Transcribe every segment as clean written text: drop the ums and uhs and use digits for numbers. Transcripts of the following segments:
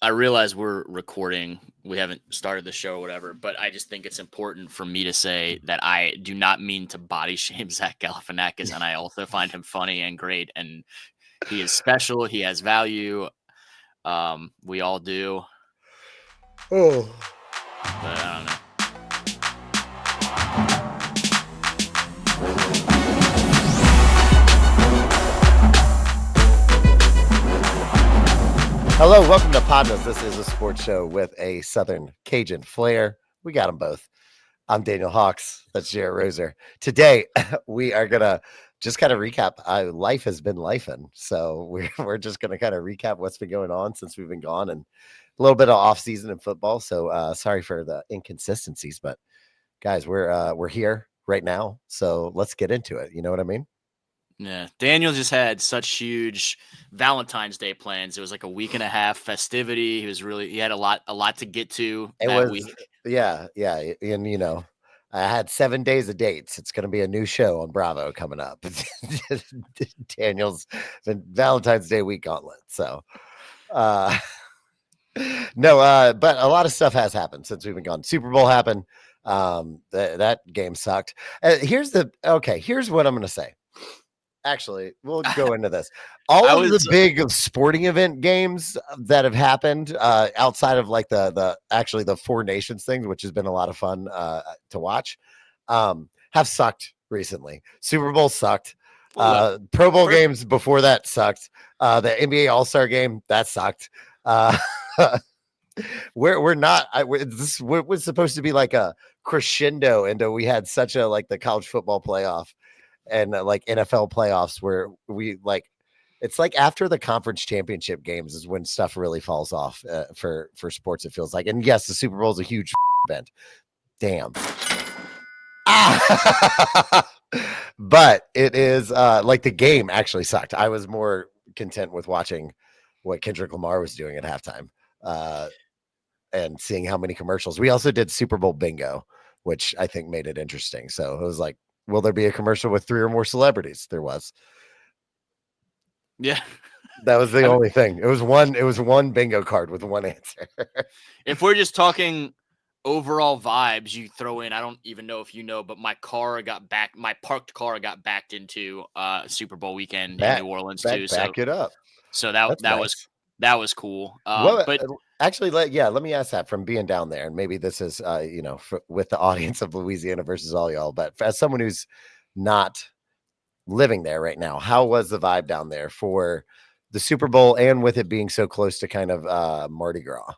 I realize we're recording. We haven't started the show or whatever, but I just think it's important for me to say that I do not mean to body shame Zach Galifianakis, and I also find him funny and great, and he is special. He has value. We all do, Oh. but I don't know. Hello, welcome to PODnas. This is a sports show with a Southern Cajun flair. We got them both. I'm Daniel Hawks. That's Jared Roser. Today, we are going to just kind of recap. Life has been lifing. So we're just going to kind of recap what's been going on since we've been gone and a little bit of off season in football. So sorry for the inconsistencies, but guys, we're here right now. So let's get into it. You know what I mean? Yeah, Daniel just had such huge Valentine's Day plans. It was like a week and a half festivity. He had a lot to get to It that was, week. yeah. And I had 7 days of dates. It's going to be a new show on Bravo coming up. Daniel's Valentine's Day week gauntlet. So, uh, no, but a lot of stuff has happened since we've been gone. Super Bowl happened. That game sucked. Here's what I'm going to say. Actually, we'll go into this. All of the big sporting event games that have happened outside of like the Four Nations things, which has been a lot of fun to watch, have sucked recently. Super Bowl sucked. Pro Bowl games before that sucked. The NBA All-Star game, that sucked. We're not. This was supposed to be like a crescendo, and we had such a like the college football playoff and like NFL playoffs where we like it's like after the conference championship games is when stuff really falls off for sports. It feels like, and yes, the Super Bowl is a huge event. Damn. But it is like the game actually sucked. I was more content with watching what Kendrick Lamar was doing at halftime and seeing how many commercials. We also did Super Bowl bingo, which I think made it interesting. So it was like, will there be a commercial with 3 or more celebrities? There was. Yeah. That was the only thing. It was one bingo card with one answer. If we're just talking overall vibes, you throw in, I don't even know if you know, but my parked car got backed into Super Bowl weekend in New Orleans too. Back it up. So that nice. was cool. But actually, let me ask that from being down there, and maybe this is with the audience of Louisiana versus all y'all. But as someone who's not living there right now, how was the vibe down there for the Super Bowl and with it being so close to kind of Mardi Gras?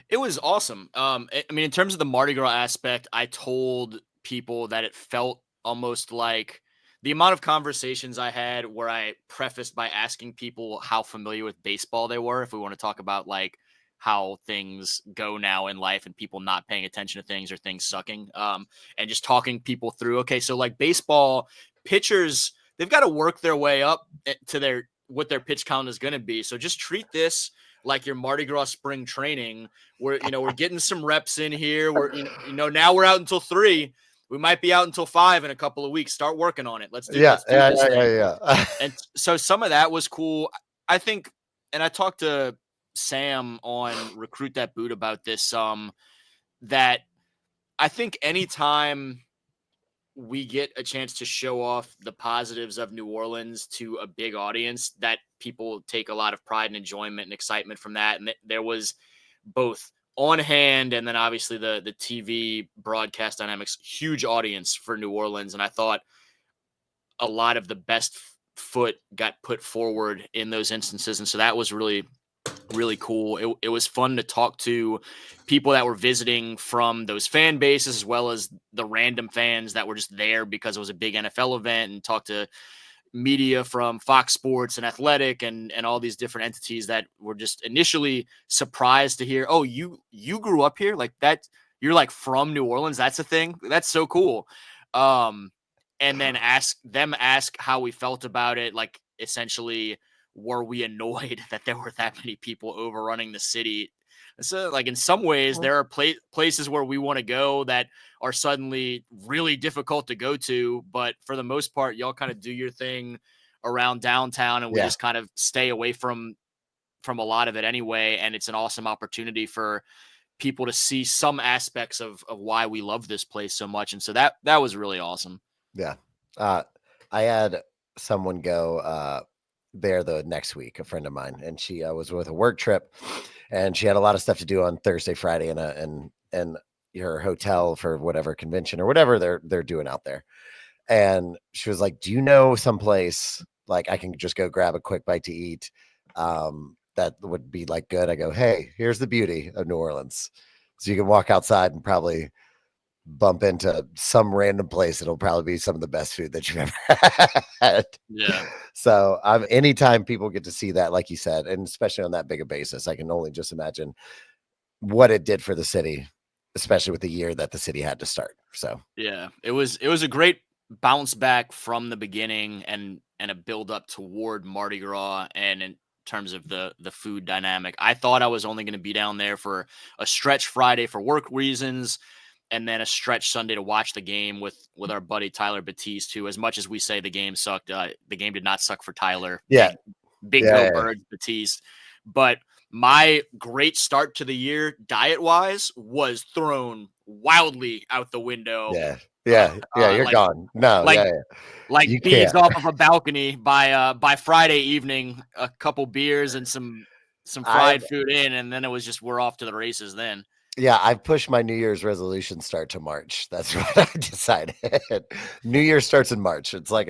It was awesome. I mean, in terms of the Mardi Gras aspect, I told people that it felt almost like the amount of conversations I had where I prefaced by asking people how familiar with baseball they were, if we want to talk about like how things go now in life and people not paying attention to things or things sucking, and just talking people through, okay, so like baseball pitchers, they've got to work their way up to what their pitch count is going to be. So just treat this like your Mardi Gras spring training. We're getting some reps in here. Now we're out until 3. We might be out until 5 in a couple of weeks. Start working on it. Let's do this thing. And so some of that was cool. I think, and I talked to Sam on Recruit That Boot about this, that I think anytime we get a chance to show off the positives of New Orleans to a big audience, that people take a lot of pride and enjoyment and excitement from that. And there was both on hand and then obviously the TV broadcast dynamics, huge audience for New Orleans. And I thought a lot of the best foot got put forward in those instances. And so that was really, really cool. It was fun to talk to people that were visiting from those fan bases, as well as the random fans that were just there because it was a big NFL event, and talk to media from Fox Sports and Athletic and all these different entities that were just initially surprised to hear, oh, you grew up here, like that, you're like from New Orleans. That's a thing. That's so cool. And then ask how we felt about it. Like, essentially, were we annoyed that there were that many people overrunning the city? So, like, in some ways, there are places where we want to go that are suddenly really difficult to go to. But for the most part, y'all kind of do your thing around downtown, and we just kind of stay away from from a lot of it anyway. And it's an awesome opportunity for people to see some aspects of why we love this place so much. And so that was really awesome. Yeah. I had someone go there the next week, a friend of mine, and she was with a work trip, and she had a lot of stuff to do on Thursday, Friday, and her hotel for whatever convention or whatever they're doing out there. And she was like, "Do you know someplace like I can just go grab a quick bite to eat? That would be like good." I go, "Hey, here's the beauty of New Orleans. So you can walk outside and probably bump into some random place. It'll probably be some of the best food that you've ever had." Yeah. So anytime people get to see that, like you said, and especially on that big a basis, I can only just imagine what it did for the city, especially with the year that the city had to start. So Yeah, it was a great bounce back from the beginning and a build up toward Mardi Gras and in terms of the food dynamic. I thought I was only going to be down there for a stretch Friday for work reasons and then a stretch Sunday to watch the game with our buddy Tyler Batiste, who, as much as we say the game sucked, the game did not suck for Tyler. yeah, Big yeah, go yeah, Birds, Batiste. But my great start to the year, diet wise, was thrown wildly out the window. yeah, yeah, yeah. You're Like gone. No, like yeah, yeah. You like bees can't. off of a balcony by Friday evening. A couple beers and some I've fried food in, and then it was just we're off to the races. Then Yeah, I've pushed my New Year's resolution start to March. That's what I decided. New Year starts in March. It's like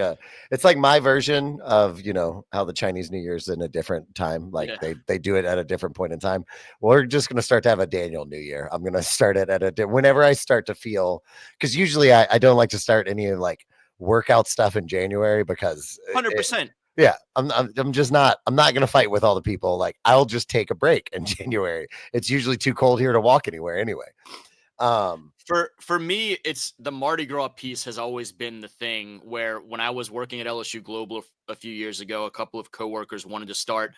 my version of, how the Chinese New Year's in a different time. Like yeah, they do it at a different point in time. We're just gonna start to have a Daniel New Year. I'm gonna start it whenever I start to feel, because usually I don't like to start any of like workout stuff in January because 100%. yeah, I'm just not. I'm not gonna fight with all the people. Like I'll just take a break in January. It's usually too cold here to walk anywhere anyway. Um, For me, it's the Mardi Gras piece has always been the thing where when I was working at LSU Global a few years ago, a couple of coworkers wanted to start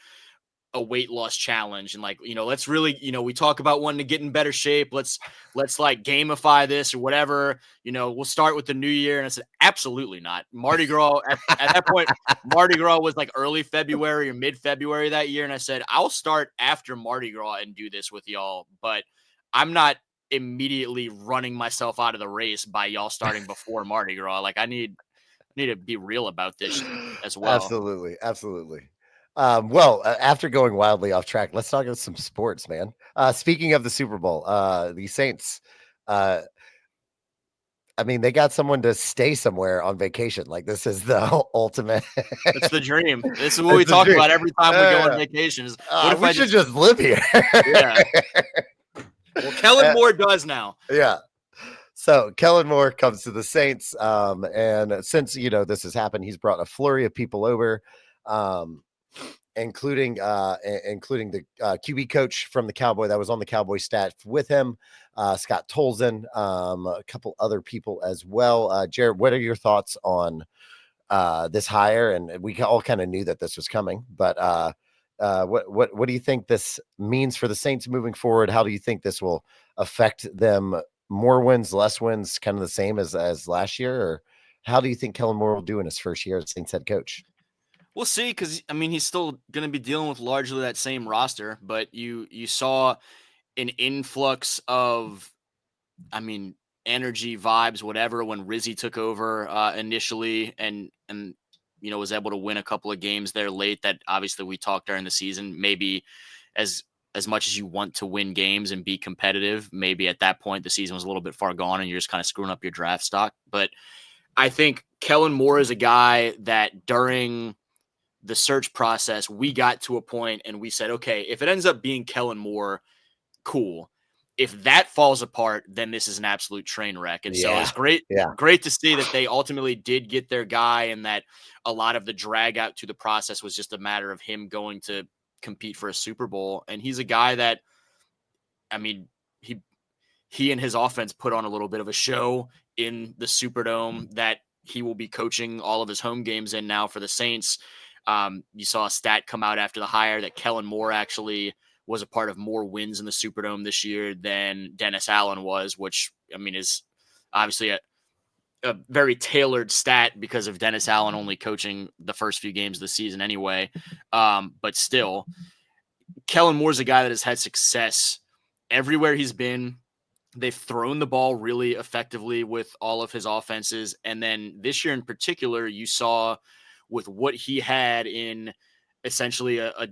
a weight loss challenge and like let's really we talk about wanting to get in better shape, let's like gamify this or whatever, we'll start with the new year. And I said absolutely not. Mardi Gras at that point, Mardi Gras was like early February or mid-February that year, and I said I'll start after Mardi Gras and do this with y'all, but I'm not immediately running myself out of the race by y'all starting before Mardi Gras. Like I need to be real about this as well. Absolutely, absolutely. Well, after going wildly off track, let's talk about some sports, man. Speaking of the Super Bowl, the Saints. Uh, I mean, they got someone to stay somewhere on vacation. Like this is the ultimate. It's the dream. This is what we It's a talk dream. about every time we go on vacations. What if We I should just just live here. yeah. Well, Kellen Moore does now. Yeah. So Kellen Moore comes to the Saints, and since this has happened, he's brought a flurry of people over, um, including the QB coach from the Cowboy that was on the Cowboy staff with him, Scott Tolzien, a couple other people as well. Jared, what are your thoughts on this hire? And we all kind of knew that this was coming, but what do you think this means for the Saints moving forward? How do you think this will affect them? More wins, less wins, kind of the same as last year, or how do you think Kellen Moore will do in his first year as Saints head coach? We'll see, because I mean he's still going to be dealing with largely that same roster, but you saw an influx of, I mean, energy, vibes, whatever, when Rizzy took over initially, and was able to win a couple of games there late. That obviously we talked during the season. Maybe as as much as you want to win games and be competitive, maybe at that point the season was a little bit far gone and you're just kind of screwing up your draft stock. But I think Kellen Moore is a guy that during the search process we got to a point and we said, okay, if it ends up being Kellen Moore, cool. If that falls apart, then this is an absolute train wreck. And so Yeah, it's great, yeah, great to see that they ultimately did get their guy and that a lot of the drag out to the process was just a matter of him going to compete for a Super Bowl. And he's a guy that, I mean, he and his offense put on a little bit of a show in the Superdome that he will be coaching all of his home games in now for the Saints. You saw a stat come out after the hire that Kellen Moore actually was a part of more wins in the Superdome this year than Dennis Allen was, which I mean is obviously a very tailored stat because of Dennis Allen only coaching the first few games of the season anyway. But still, Kellen Moore's a guy that has had success everywhere he's been. They've thrown the ball really effectively with all of his offenses. And then this year in particular, you saw with what he had in essentially a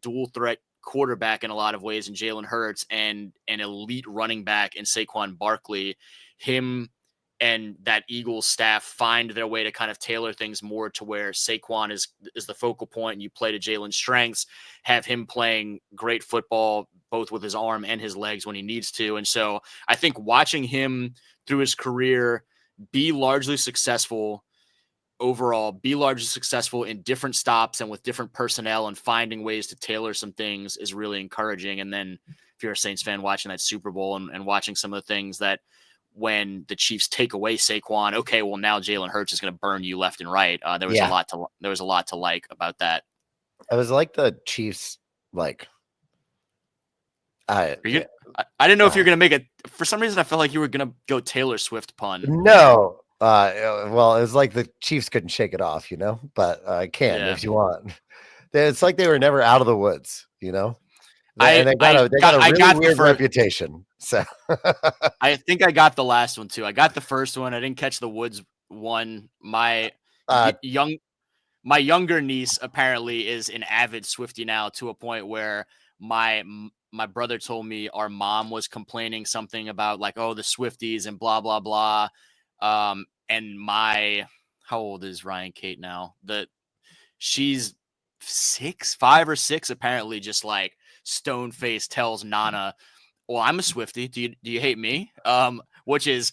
dual threat quarterback in a lot of ways in Jalen Hurts and an elite running back in Saquon Barkley, him and that Eagles staff find their way to kind of tailor things more to where Saquon is the focal point and you play to Jalen's strengths, have him playing great football, both with his arm and his legs when he needs to. And so I think watching him through his career be largely successful overall, be largely successful in different stops and with different personnel and finding ways to tailor some things is really encouraging. And then if you're a Saints fan watching that Super Bowl and watching some of the things that when the Chiefs take away Saquon, okay, well now Jalen Hurts is going to burn you left and right. There was a lot to like about that. It was like the Chiefs, like I didn't know if you're going to make it. For some reason, I felt like you were going to go Taylor Swift pun. No. Well, it was like the Chiefs couldn't shake it off, but I can if you want. It's like they were never out of the woods, And they got a really weird reputation. So I think I got the last one too. I got the first one. I didn't catch the Woods one. My younger niece apparently is an avid Swiftie now, to a point where my brother told me our mom was complaining something about like, oh, the Swifties and blah blah blah. And how old is Ryan Kate now? She's 5 or 6 apparently, just like stone face tells Nana, well, I'm a Swiftie. Do you hate me? Which is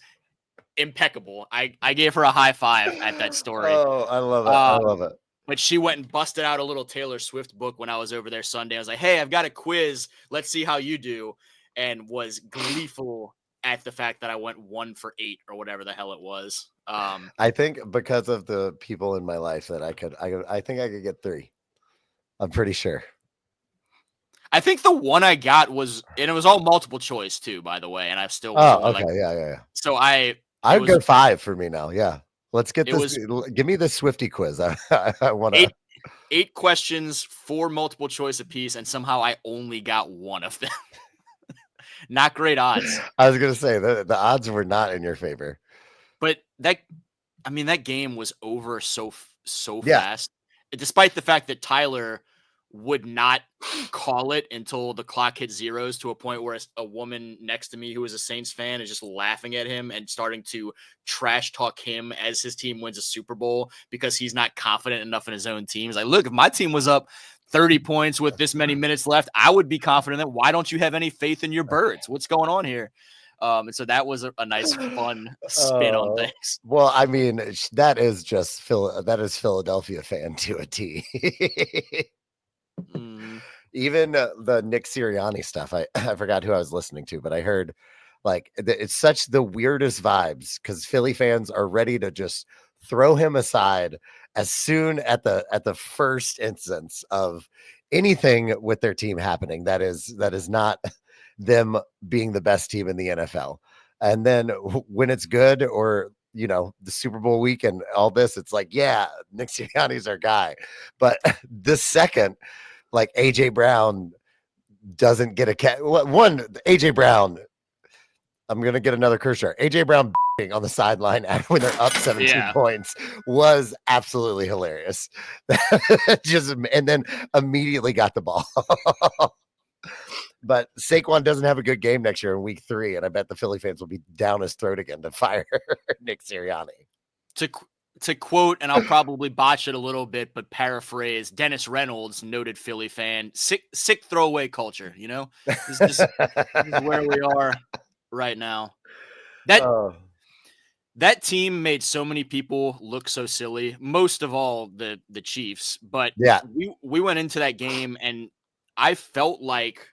impeccable. I gave her a high five at that story. Oh, I love it. I love it. But she went and busted out a little Taylor Swift book when I was over there Sunday. I was like, hey, I've got a quiz. Let's see how you do. And was gleeful at the fact that I went 1 for 8 or whatever the hell it was. I think because of the people in my life that I think I could get 3. I'm pretty sure. I think the one I got was, and it was all multiple choice too, by the way. And I still was okay. Yeah. So I would go 5 for me now. Yeah. Let's get this. Give me the Swiftie quiz. I want to. 8 questions, 4 multiple choice apiece, and somehow I only got 1 of them. Not great odds. I was gonna say the odds were not in your favor. But that game was over so fast, despite the fact that Tyler would not call it until the clock hit zeros, to a point where a woman next to me who was a Saints fan is just laughing at him and starting to trash talk him as his team wins a Super Bowl because he's not confident enough in his own team. He's like, look, if my team was up 30 points with this many minutes left, I would be confident that. Why don't you have any faith in your birds? What's going on here? And so that was a nice, fun spin on things. Well, I mean, that is just Philadelphia fan to a T. Even the Nick Sirianni stuff, I forgot who I was listening to, but I heard like it's such the weirdest vibes because Philly fans are ready to just throw him aside as soon at the first instance of anything with their team happening that is not them being the best team in the NFL. And then when it's good, or the Super Bowl week and all this, it's like, yeah, Nick Sirianni's our guy. But the second, like AJ Brown doesn't get AJ Brown, I'm gonna get another Kershaw. AJ Brown on the sideline when they're up 17 points was absolutely hilarious. And then immediately got the ball. But Saquon doesn't have a good game next year in week 3, and I bet the Philly fans will be down his throat again to fire Nick Sirianni. To quote, and I'll probably botch it a little bit, but paraphrase Dennis Reynolds, noted Philly fan, sick throwaway culture. This is where we are right now. That team made so many people look so silly. Most of all, the Chiefs. But yeah, we went into that game, and I felt like,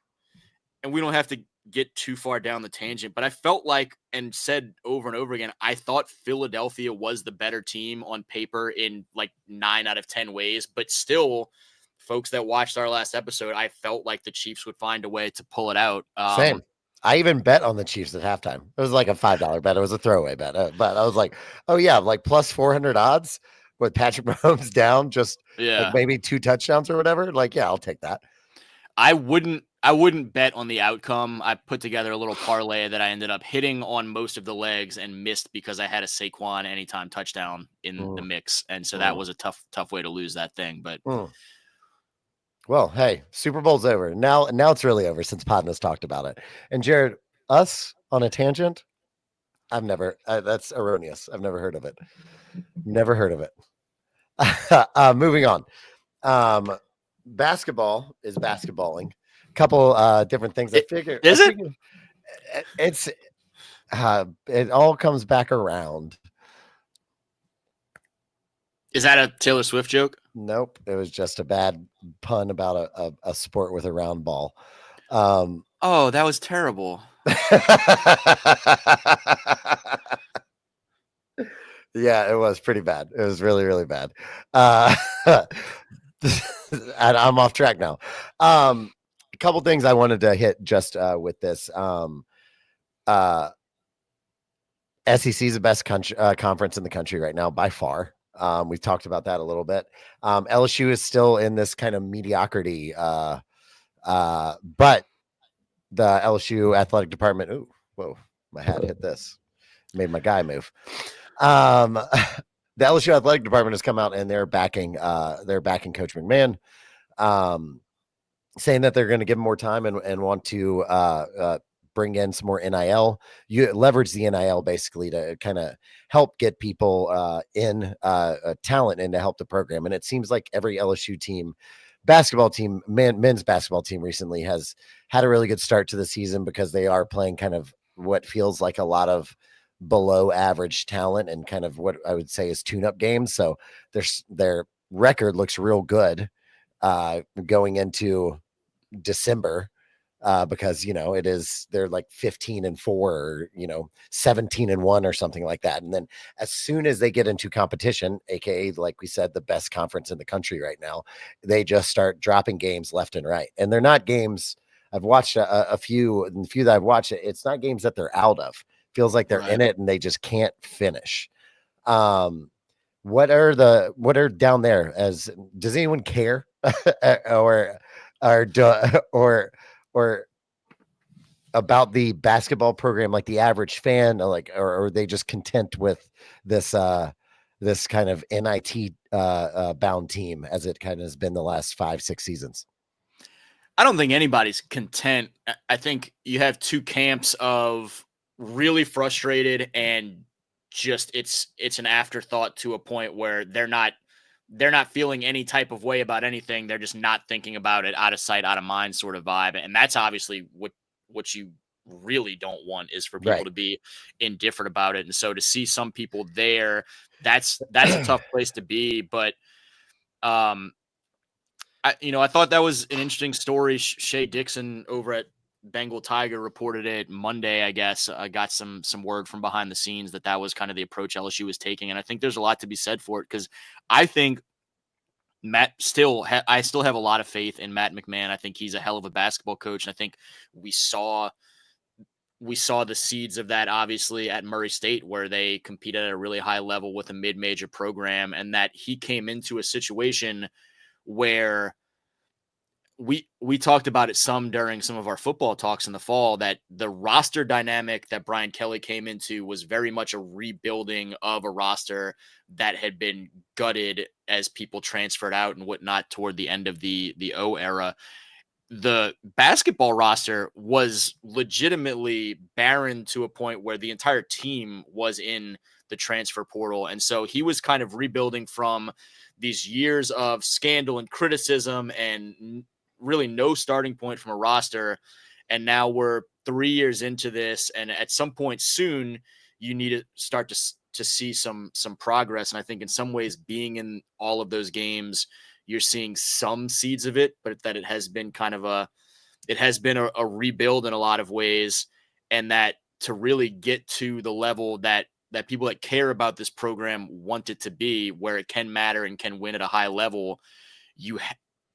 and we don't have to get too far down the tangent, but I felt like, and said over and over again, I thought Philadelphia was the better team on paper in like 9 out of 10 ways. But still, folks that watched our last episode, I felt like the Chiefs would find a way to pull it out. Same. I even bet on the Chiefs at halftime. It was like a $5 bet. It was a throwaway bet. But I was like, oh, yeah, like plus 400 odds with Patrick Mahomes down, just like maybe 2 touchdowns or whatever. Like, yeah, I'll take that. I wouldn't bet on the outcome. I put together a little parlay that I ended up hitting on most of the legs and missed because I had a Saquon anytime touchdown in the Mm, mix, and so that mm, was a tough way to lose that thing. But mm. Well, hey, Super Bowl's over. Now it's really over since PODnas talked about it. And Jared, us on a tangent, that's erroneous. I've never heard of it. Never heard of it. Moving on. Um, basketball is basketballing. Couple different things. it, is I it? figure it's it all comes back around. Is that a Taylor Swift joke? Nope, it was just a bad pun about a sport with a round ball. Um, Oh, that was terrible. Yeah, it was pretty bad. It was really, really bad. Uh, and I'm off track now. A couple things I wanted to hit just with this. Uh, SEC is the best conference in the country right now by far. We've talked about that a little bit. LSU is still in this kind of mediocrity, but the LSU athletic department. Ooh, whoa! My hat hit this. Made my guy move. Um, the LSU athletic department has come out and they're backing Coach McMahon, um, saying that they're going to give him more time and want to bring in some more NIL. You leverage the NIL basically to kind of help get people in talent and to help the program. And it seems like every LSU team, basketball team, men's basketball team recently has had a really good start to the season because they are playing kind of what feels like a lot of below average talent and kind of what I would say is tune up games. So their record looks real good going into December because they're like 15-4 or 17-1 or something like that. And then as soon as they get into competition, aka like we said, the best conference in the country right now, they just start dropping games left and right. And they're not games. I've watched a few, and the few that I've watched, it's not games that they're out of. Feels like they're in Right. it and they just can't finish. Um, what are down there? As does anyone care, or or do, or about the basketball program, like the average fan, or are they just content with this this kind of NIT bound team as it kind of has been the last 5-6 seasons? I don't think anybody's content. I think you have two camps of really frustrated and just it's an afterthought to a point where they're not feeling any type of way about anything. They're just not thinking about it, out of sight, out of mind sort of vibe. And that's obviously what you really don't want, is for people Right. to be indifferent about it. And so to see some people there, that's a tough place to be. But um I thought that was an interesting story. Shea Dixon over at Bengal Tiger reported it Monday, I guess. I got some word from behind the scenes that was kind of the approach LSU was taking, and I think there's a lot to be said for it, because I think I still have a lot of faith in Matt McMahon. I think he's a hell of a basketball coach, and I think we saw the seeds of that obviously at Murray State, where they competed at a really high level with a mid-major program, and that he came into a situation where we talked about it some during some of our football talks in the fall, that the roster dynamic that Brian Kelly came into was very much a rebuilding of a roster that had been gutted as people transferred out and whatnot toward the end of the O era. The basketball roster was legitimately barren to a point where the entire team was in the transfer portal. And so he was kind of rebuilding from these years of scandal and criticism and really no starting point from a roster. And now we're 3 years into this. And at some point soon, you need to start to see some progress. And I think in some ways, being in all of those games, you're seeing some seeds of it, but that it has been a rebuild in a lot of ways. And that to really get to the level that people that care about this program want it to be, where it can matter and can win at a high level,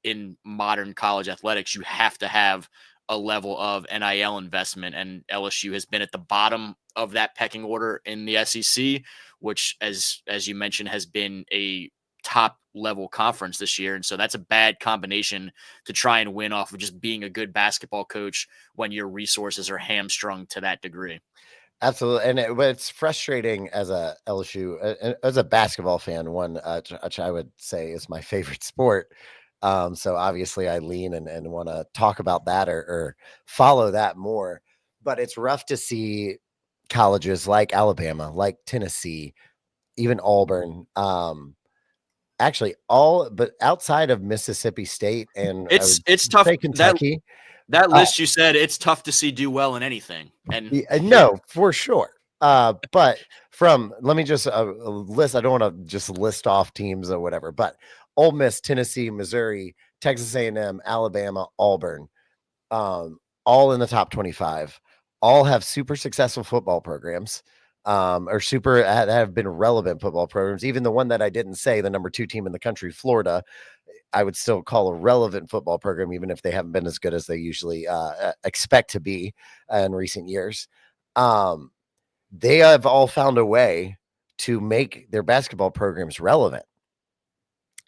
in modern college athletics, you have to have a level of NIL investment. And LSU has been at the bottom of that pecking order in the SEC, which, as you mentioned, has been a top level conference this year. And so that's a bad combination to try and win off of just being a good basketball coach when your resources are hamstrung to that degree. Absolutely, and it's frustrating as a LSU, as a basketball fan. One, which I would say is my favorite sport. So obviously, I lean and want to talk about that or follow that more. But it's rough to see colleges like Alabama, like Tennessee, even Auburn. Actually, all but outside of Mississippi State, and I would It's tough say that Kentucky. that uh, list you said, it's tough to see do well in anything. And No, for sure. But from let me just list. I don't want to just list off teams or whatever. But Ole Miss, Tennessee, Missouri, Texas A&M, Alabama, Auburn, all in the top 25. All have super successful football programs, or super have been relevant football programs. Even the one that I didn't say, the number 2 team in the country, Florida, I would still call a relevant football program, even if they haven't been as good as they usually expect to be in recent years. Um, they have all found a way to make their basketball programs relevant.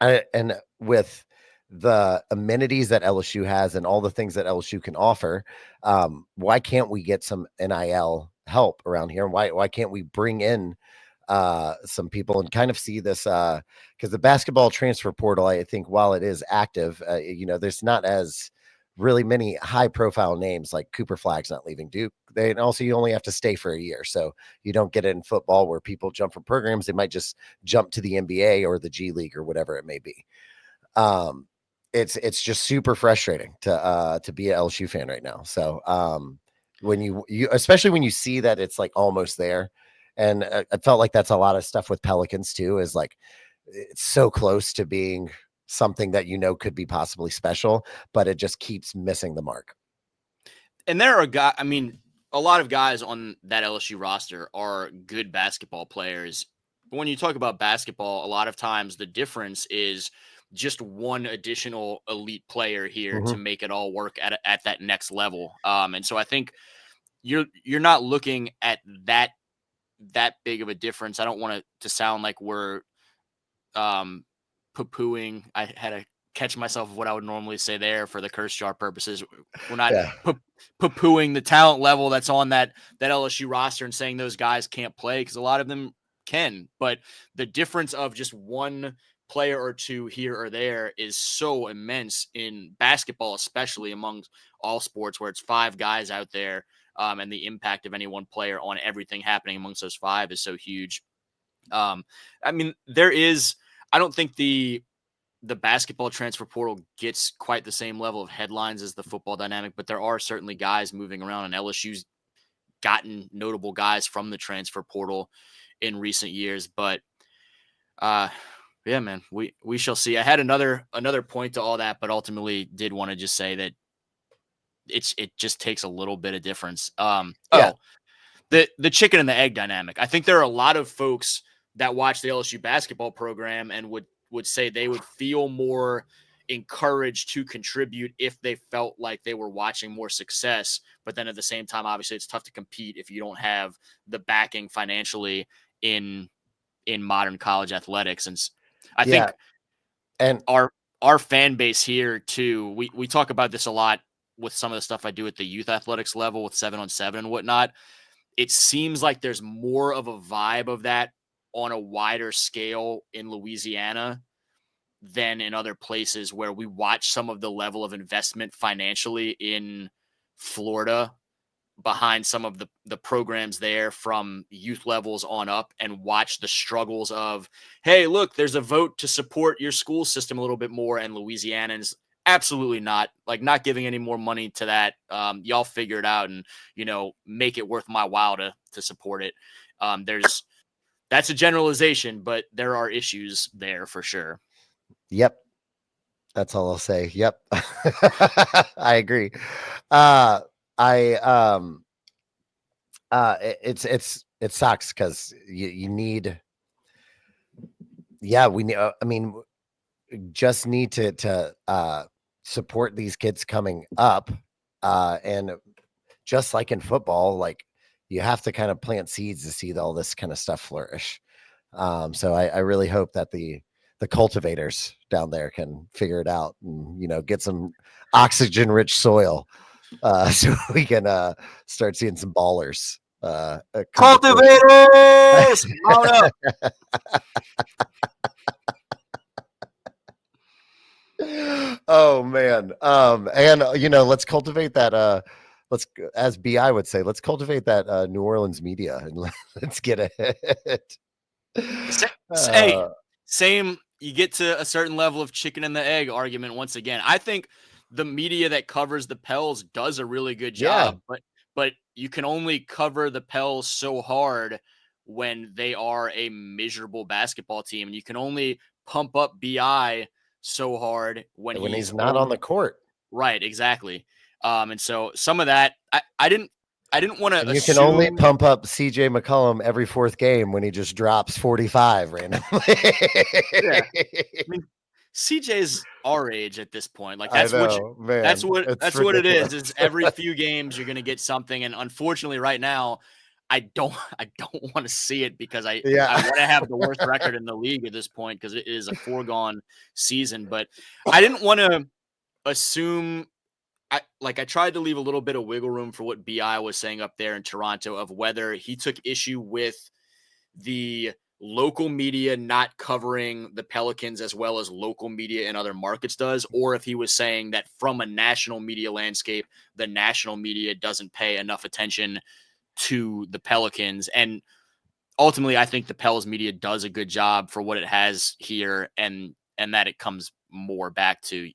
And with the amenities that LSU has and all the things that LSU can offer, why can't we get some NIL help around here? Why can't we bring in some people and kind of see this, because the basketball transfer portal, I think, while it is active, there's not as really many high profile names. Like Cooper Flag's not leaving Duke. And also you only have to stay for a year, so you don't get it in football where people jump from programs. They might just jump to the NBA or the G League or whatever it may be. um it's just super frustrating to be an LSU fan right now. So when you especially when you see that it's like almost there. And I felt like that's a lot of stuff with Pelicans too, is like it's so close to being something that could be possibly special, but it just keeps missing the mark. and there are guys, I mean, a lot of guys on that LSU roster are good basketball players. But when you talk about basketball, a lot of times the difference is just one additional elite player here to Hmm. make it all work at that next level. And so I think you're not looking at that big of a difference. I don't want it to sound like we're um poo-pooing. I had to catch myself of what I would normally say there for the curse jar purposes. We're not Yeah. poo-pooing the talent level that's on that LSU roster and saying those guys can't play, because a lot of them can. But the difference of just one player or two here or there is so immense in basketball, especially amongst all sports where it's 5 guys out there. And the impact of any one player on everything happening amongst those 5 is so huge. I mean, I don't think the basketball transfer portal gets quite the same level of headlines as the football dynamic, but there are certainly guys moving around, and LSU's gotten notable guys from the transfer portal in recent years. But yeah, man, we shall see. I had another point to all that, but ultimately did want to just say that it just takes a little bit of difference. Yeah. The chicken and the egg dynamic. I think there are a lot of folks that watch the LSU basketball program and would say they would feel more encouraged to contribute if they felt like they were watching more success. But then at the same time, obviously, it's tough to compete if you don't have the backing financially in modern college athletics. And I Yeah. think And our fan base here too. We talk about this a lot with some of the stuff I do at the youth athletics level with 7-on-7 and whatnot. It seems like there's more of a vibe of that on a wider scale in Louisiana than in other places where we watch some of the level of investment financially in Florida behind some of the programs there from youth levels on up, and watch the struggles of, hey, look, there's a vote to support your school system a little bit more, and Louisianans absolutely not giving any more money to that. Y'all figure it out and make it worth my while to support it. That's a generalization, but there are issues there for sure. yep, that's all I'll say. Yep. I agree. uh I it sucks because you need, yeah, we need, I mean, just need to support these kids coming up. And just like in football, like you have to kind of plant seeds to see all this kind of stuff flourish. So I really hope that the cultivators down there can figure it out and get some oxygen rich soil so we can start seeing some ballers come to fruition. Cultivators, mount up. Oh man. And let's cultivate that let's, as BI would say, let's cultivate that New Orleans media and let's get it. Hey, uh same. You get to a certain level of chicken and the egg argument once again. I think the media that covers the Pels does a really good yeah, job, but you can only cover the Pels so hard when they are a miserable basketball team, and you can only pump up Bi so hard when when he's he's not on only the court. right. Exactly. And so some of that, I didn't want to And you can only assume. pump up CJ McCollum every fourth game when he just drops 45 randomly. Yeah. I mean, CJ's our age at this point. Like I know, man. It's that's what it ridiculous. is every few games you're gonna get something. And unfortunately right now, I don't want to see it because I Yeah. want to have the worst record in the league at this point because it is a foregone season. But I didn't want to assume I tried to leave a little bit of wiggle room for what BI was saying up there in Toronto of whether he took issue with the local media not covering the Pelicans as well as local media in other markets does, or if he was saying that from a national media landscape, the national media doesn't pay enough attention to the Pelicans. And ultimately, I think the Pels media does a good job for what it has here, and that it comes more back to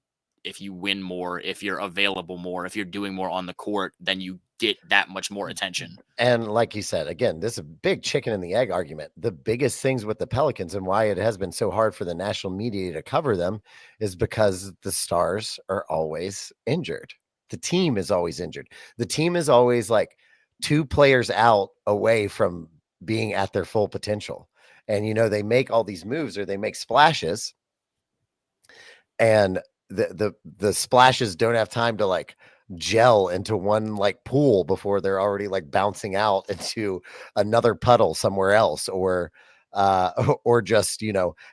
if you win more, if you're available more, if you're doing more on the court, then you get that much more attention. And like you said, again, this is a big chicken and the egg argument. The biggest things with the Pelicans and why it has been so hard for the national media to cover them is because the stars are always injured. The team is always injured. The team is always like two players out away from being at their full potential. And they make all these moves or they make splashes, and the splashes don't have time to like gel into one like pool before they're already like bouncing out into another puddle somewhere else, or just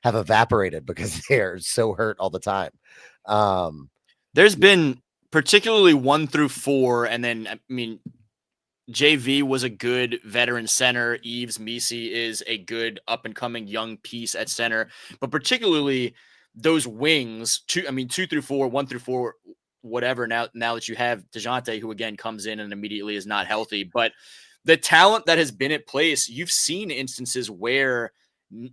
have evaporated because they're so hurt all the time. um There's been particularly 1 through 4, and then I mean JV was a good veteran center. Eves Misi is a good up and coming young piece at center, but particularly those wings. 2 through 4, 1 through 4, whatever. Now that you have Dejounte, who again comes in and immediately is not healthy, but the talent that has been at place, you've seen instances where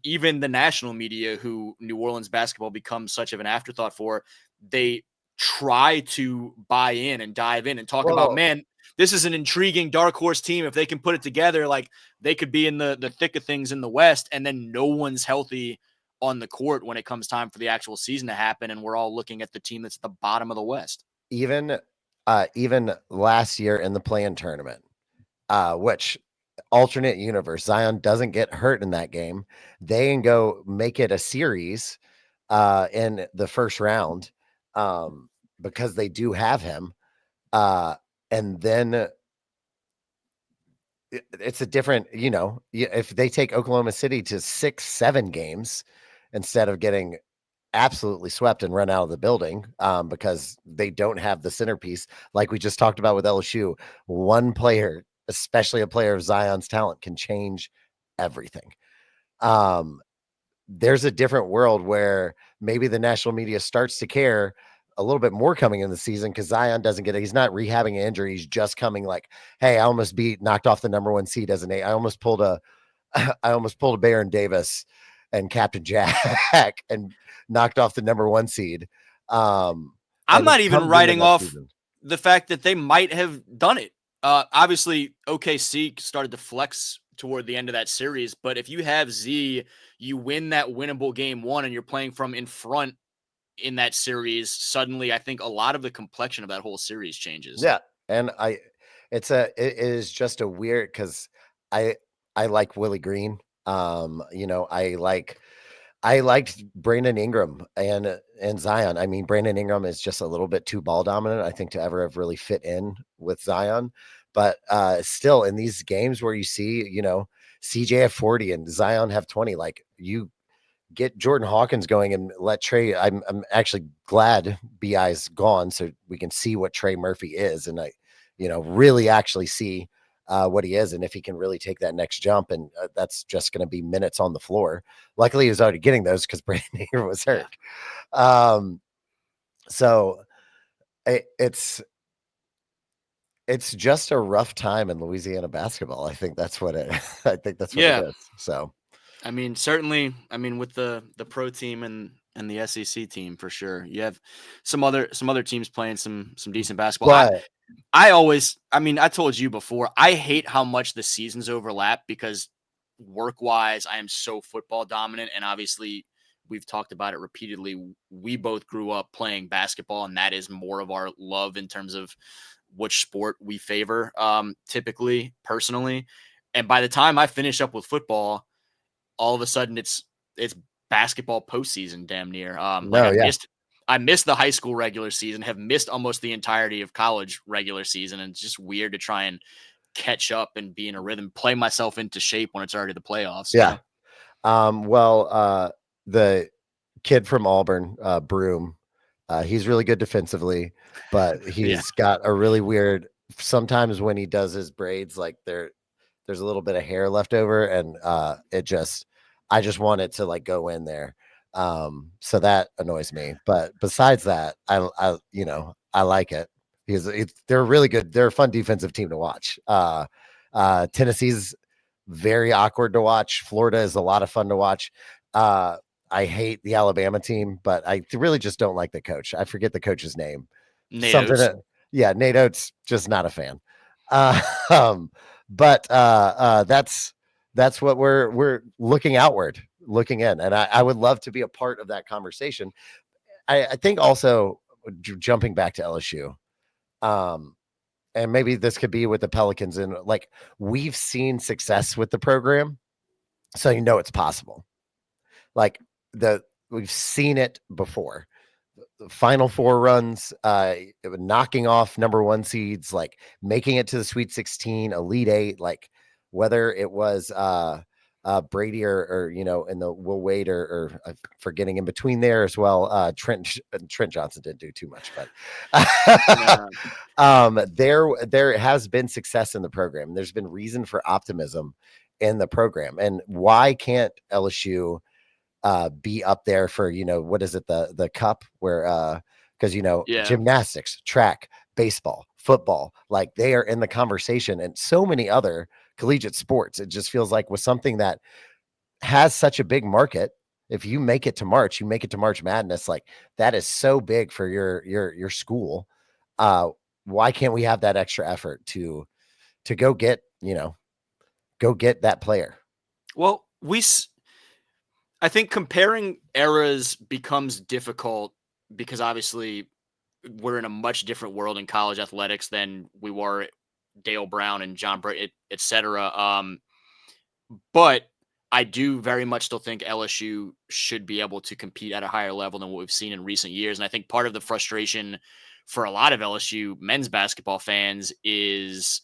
even the national media, who New Orleans basketball becomes such of an afterthought for, they try to buy in and dive in and talk about, well, man, this is an intriguing dark horse team. If they can put it together, like they could be in the thick of things in the West, and then no one's healthy on the court when it comes time for the actual season to happen. And we're all looking at the team that's at the bottom of the West. even last year in the play-in tournament, which alternate universe, Zion doesn't get hurt in that game. They can go make it a series in the first round, because they do have him. And then it's a different, if they take Oklahoma City to 6-7 games instead of getting absolutely swept and run out of the building, because they don't have the centerpiece, like we just talked about with LSU. One player, especially a player of Zion's talent, can change everything. Um, there's a different world where maybe the national media starts to care a little bit more coming in the season because Zion doesn't get it. He's not rehabbing an injury. He's just coming like, hey, I almost knocked off the number 1 seed as an eight. I almost pulled a Baron Davis and Captain Jack and knocked off the number 1 seed. I'm And not even comes into writing that off season. the fact that they might have done it. Obviously, OKC started to flex toward the end of that series, but if you have Z, you win that winnable game 1 and you're playing from in front in that series, suddenly I think a lot of the complexion of that whole series changes. Yeah. And it is just a weird, because I I like Willie Green. I liked Brandon Ingram and Zion. I mean, Brandon Ingram is just a little bit too ball dominant, I think, to ever have really fit in with Zion. But still, in these games where you see, CJ have 40 and Zion have 20, like get Jordan Hawkins going and let Trey. I'm actually glad Bi's gone so we can see what Trey Murphy is, and really actually see what he is and if he can really take that next jump. And that's just going to be minutes on the floor. Luckily, he was already getting those because Brandon Ingram was Yeah. hurt. So it's just a rough time in Louisiana basketball. I think that's what it. I think that's what it Yeah. is. So. I mean, certainly. I mean, with the pro team and the SEC team for sure. You have some other teams playing some decent basketball. But I mean, I told you before, I hate how much the seasons overlap because work wise, I am so football dominant. And obviously, we've talked about it repeatedly. We both grew up playing basketball, and that is more of our love in terms of which sport we favor, typically, personally. And by the time I finish up with football, all of a sudden it's basketball postseason damn near. Like no, yeah. I missed the high school regular season, have missed almost the entirety of college regular season, and it's just weird to try and catch up and be in a rhythm, play myself into shape when it's already the playoffs, you Yeah. know? The kid from Auburn, Broom, he's really good defensively, but Yeah. he's got a really weird sometimes when he does his braids, like there's a little bit of hair left over, and I just want it to like go in there. So that annoys me. But besides that, I like it because they're really good. They're a fun defensive team to watch. Tennessee's very awkward to watch. Florida is a lot of fun to watch. I hate the Alabama team, but I really just don't like the coach. I forget the coach's name. Nate Something Oates. that, yeah, Nate Oates, just not a fan. Uh, um, but that's what we're looking outward, looking in, and I would love to be a part of that conversation. I think also jumping back to LSU, um, and maybe this could be with the Pelicans, and like we've seen success with the program, so it's possible. Like the we've seen it before. The Final Four runs, knocking off number one seeds, like making it to the Sweet 16, Elite Eight, like whether it was Brady or in the Will Wade or forgetting in between there as well. Trent Johnson didn't do too much, but Nah. there has been success in the program. There's been reason for optimism in the program, and why can't LSU be up there for what is it, the cup where because Yeah. gymnastics, track, baseball, football, like they are in the conversation, and so many other collegiate sports. It just feels like with something that has such a big market, if you make it to March, you make it to March Madness, like that is so big for your school. uh why can't we have that extra effort to go get that player? Well, I think comparing eras becomes difficult because obviously we're in a much different world in college athletics than we were Dale Brown and John Bray, et cetera. But I do very much still think LSU should be able to compete at a higher level than what we've seen in recent years. And I think part of the frustration for a lot of LSU men's basketball fans is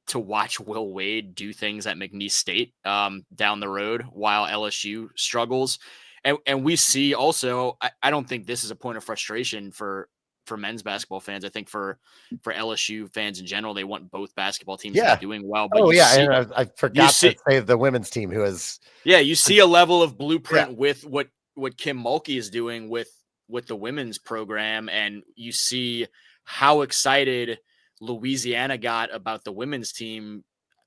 to watch Will Wade do things at McNeese State down the road while LSU struggles. And we see also, I don't think this is a point of frustration for men's basketball fans. I think for LSU fans in general, they want both basketball teams to be Yeah. doing well. But Oh yeah, and I you forgot to see, say the women's team who is yeah, you see a level of yeah, blueprint with what Kim Mulkey is doing with the women's program, and you see how excited Louisiana got about the women's team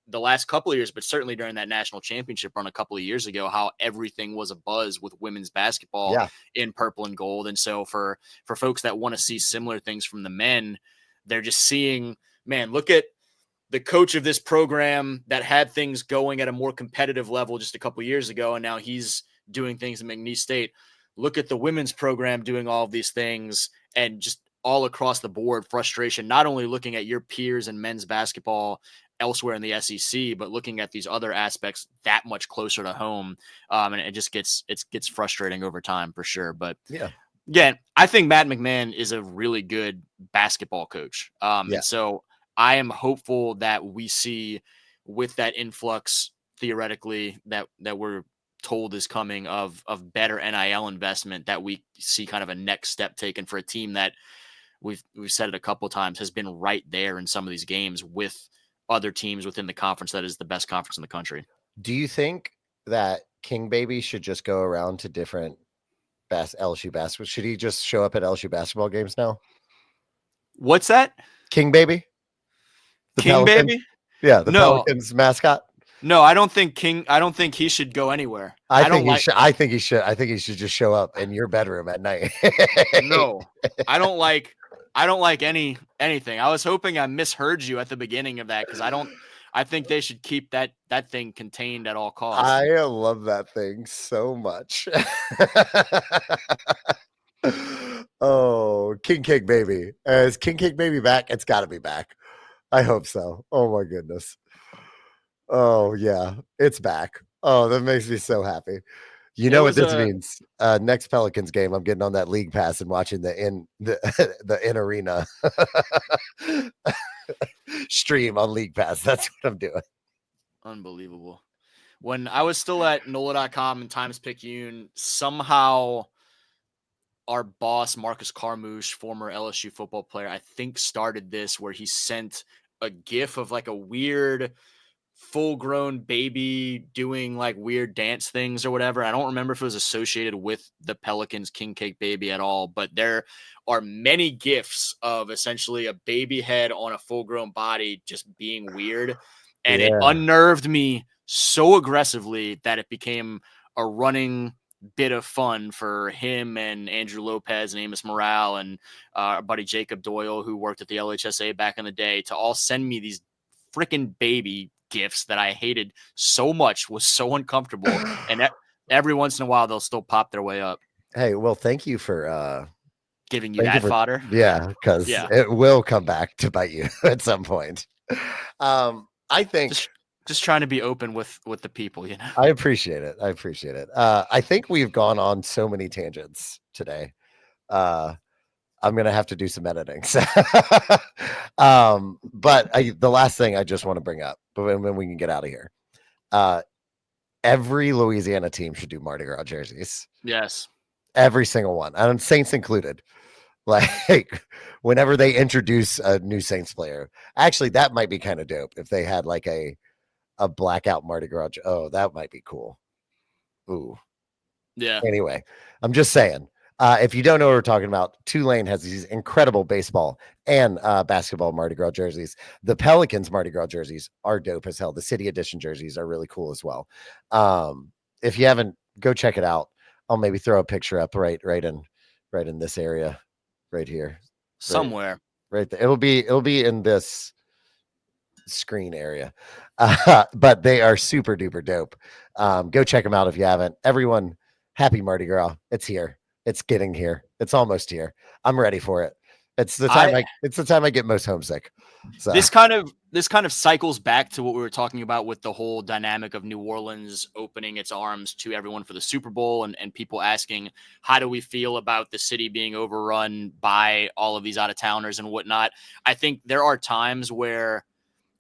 the last couple of years, but certainly during that national championship run a couple of years ago, how everything was a buzz with women's basketball yeah, in purple and gold. And so for folks that want to see similar things from the men, they're just seeing, man, look at the coach of this program that had things going at a more competitive level just a couple years ago, and now he's doing things in McNeese State. Look at the women's program doing all of these things, and just all across the board, frustration, not only looking at your peers in men's basketball elsewhere in the SEC, but looking at these other aspects that much closer to home. And it just gets frustrating over time for sure. But yeah, yeah, I think Matt McMahon is a really good basketball coach. yeah, And so I am hopeful that we see with that influx theoretically that we're told is coming of better NIL investment, that we see kind of a next step taken for a team that we've said it a couple times has been right there in some of these games with other teams within the conference that is the best conference in the country. Do you think that King Baby should just go around to different LSU basketball? Should he just show up at LSU basketball games now? What's that? King Baby, the King Pelican. Baby? Yeah, the No, Pelicans mascot. no, I don't think I don't think he should go anywhere. I I don't think he like. should. I think he should. I think he should just show up in your bedroom at night. No, I don't like. I don't like anything. I was hoping I misheard you at the beginning of that because I don't. I think they should keep that thing contained at all costs. I love that thing so much. Oh, King Cake Baby. Is King Cake Baby back? It's got to be back. I hope so. Oh, my goodness. Oh, yeah. It's back. Oh, that makes me so happy. You There know what was this a means? Next Pelicans game, I'm getting on that league pass and watching the in arena stream on league pass. That's what I'm doing. unbelievable. When I was still at NOLA.com and Times Picayune, somehow our boss, Marcus Carmouche, former LSU football player, I think started this where he sent a GIF of like a weird full-grown baby doing like weird dance things or whatever. I don't remember if it was associated with the Pelicans King Cake Baby at all, but there are many GIFs of essentially a baby head on a full-grown body just being weird. And it Yeah. unnerved me so aggressively that it became a running bit of fun for him and Andrew Lopez and Amos Morale and our buddy Jacob Doyle, who worked at the LHSA back in the day, to all send me these freaking baby gifts that I hated so much, was so uncomfortable. And every once in a while, they'll still pop their way up. Hey, well, thank you for giving you that fodder. yeah, because it will come back to bite you at some point. I think just trying to be open with the people, you know. I appreciate it. I appreciate it. I think we've gone on so many tangents today. I'm gonna have to do some editing. But the last thing I just want to bring up, but when we can get out of here, every Louisiana team should do Mardi Gras jerseys. Yes, every single one, and Saints included. Like whenever they introduce a new Saints player, actually, that might be kind of dope if they had like a blackout Mardi Gras. Oh, that might be cool. Ooh. Yeah. Anyway, I'm just saying. If you don't know what we're talking about, Tulane has these incredible baseball and basketball Mardi Gras jerseys. The Pelicans Mardi Gras jerseys are dope as hell. The City Edition jerseys are really cool as well. If you haven't, go check it out. I'll maybe throw a picture up right in this area, right here, somewhere, right there. It'll be in this screen area, but they are super duper dope. Go check them out if you haven't. Everyone, happy Mardi Gras! It's here. It's getting here. It's almost here. I'm ready for it. It's the time it's the time I get most homesick. So this kind of cycles back to what we were talking about with the whole dynamic of New Orleans opening its arms to everyone for the Super Bowl and people asking, how do we feel about the city being overrun by all of these out-of-towners and whatnot? I think there are times where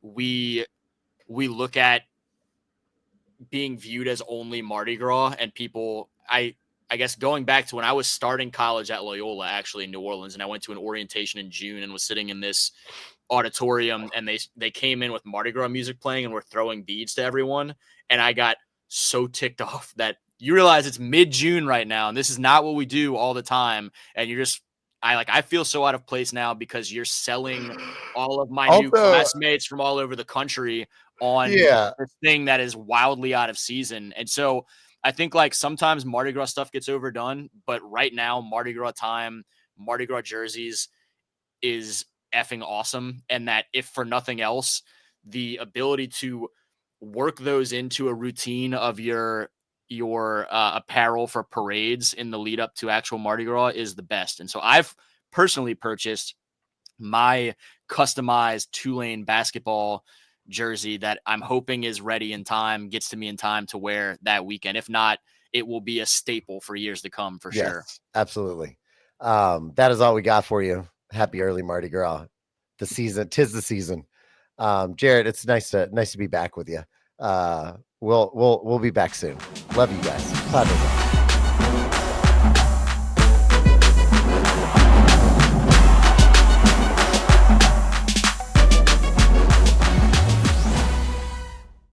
we look at being viewed as only Mardi Gras and people, I guess going back to when I was starting college at Loyola, actually in New Orleans, and I went to an orientation in June and was sitting in this auditorium, and they came in with Mardi Gras music playing and were throwing beads to everyone. And I got so ticked off that you realize it's mid-June right now, and this is not what we do all the time. And you're just, I feel so out of place now because you're selling all of my new classmates from all over the country on this thing that is wildly out of season. And so I think like sometimes Mardi Gras stuff gets overdone, but right now Mardi Gras time, Mardi Gras jerseys is effing awesome. And that if for nothing else, the ability to work those into a routine of your apparel for parades in the lead up to actual Mardi Gras is the best. And so I've personally purchased my customized Tulane basketball jersey that I'm hoping is ready in time, gets to me in time to wear that weekend. If not, it will be a staple for years to come for sure. Absolutely. That is all we got for you. Happy early Mardi Gras. Tis the season. Jared, it's nice to be back with you. we'll be back soon. Love you guys. Cloud Nation.